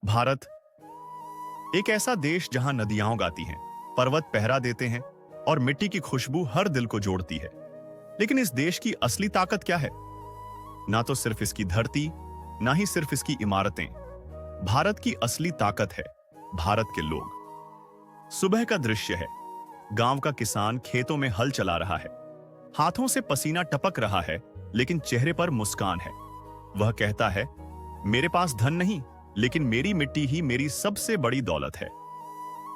भारत एक ऐसा देश जहां नदियां गाती हैं, पर्वत पहरा देते हैं और मिट्टी की खुशबू हर दिल को जोड़ती है। लेकिन इस देश की असली ताकत क्या है? ना तो सिर्फ इसकी धरती, ना ही सिर्फ इसकी इमारतें। भारत की असली ताकत है भारत के लोग। सुबह का दृश्य है, गांव का किसान खेतों में हल चला रहा है, हाथों से पसीना टपक रहा है, लेकिन चेहरे पर मुस्कान है। वह कहता है, मेरे पास धन नहीं, लेकिन मेरी मिट्टी ही मेरी सबसे बड़ी दौलत है।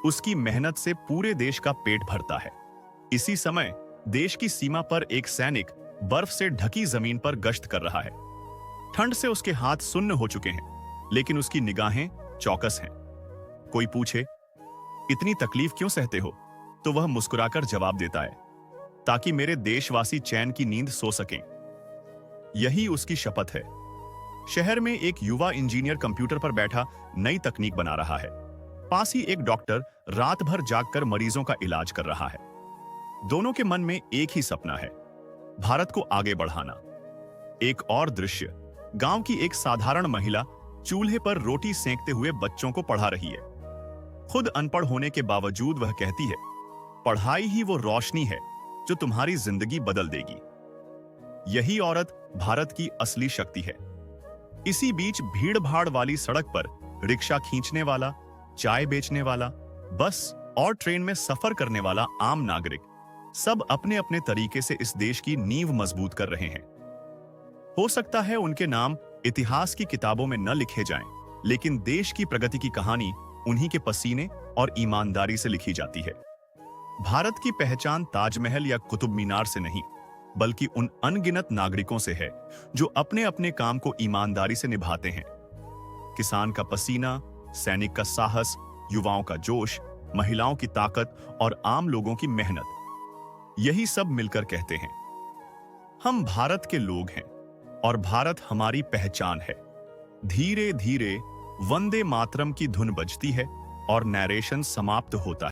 उसकी मेहनत से पूरे देश का पेट भरता है। इसी समय देश की सीमा पर एक सैनिक बर्फ से ढकी जमीन पर गश्त कर रहा है। ठंड से उसके हाथ सुन्न हो चुके हैं, लेकिन उसकी निगाहें चौकस हैं। कोई पूछे, इतनी तकलीफ क्यों सहते हो? तो वह मुस्कुराकर जवाब देता है, ताकि मेरे देशवासी चैन की नींद सो सकें। यही उसकी शपथ है। शहर में एक युवा इंजीनियर कंप्यूटर पर बैठा नई तकनीक बना रहा है। पास ही एक डॉक्टर रात भर जागकर मरीजों का इलाज कर रहा है। दोनों के मन में एक ही सपना है, भारत को आगे बढ़ाना। एक और दृश्य, गांव की एक साधारण महिला चूल्हे पर रोटी सेंकते हुए बच्चों को पढ़ा रही है। खुद अनपढ़ होने के बावजूद वह कहती है, पढ़ाई ही वो रोशनी है जो तुम्हारी जिंदगी बदल देगी। यही औरत भारत की असली शक्ति है। इसी बीच भीड़ भाड़ वाली सड़क पर रिक्शा खींचने वाला, चाय बेचने वाला, बस और ट्रेन में सफर करने वाला आम नागरिक, सब अपने अपने तरीके से इस देश की नींव मजबूत कर रहे हैं। हो सकता है उनके नाम इतिहास की किताबों में न लिखे जाएं, लेकिन देश की प्रगति की कहानी उन्हीं के पसीने और ईमानदारी से लिखी जाती है। भारत की पहचान ताजमहल या कुतुब मीनार से नहीं, बल्कि उन अनगिनत नागरिकों से है जो अपने अपने काम को ईमानदारी से निभाते हैं। किसान का पसीना, सैनिक का साहस, युवाओं का जोश, महिलाओं की ताकत और आम लोगों की मेहनत, यही सब मिलकर कहते हैं, हम भारत के लोग हैं और भारत हमारी पहचान है। धीरे धीरे वंदे मातरम की धुन बजती है और नैरेशन समाप्त होता है।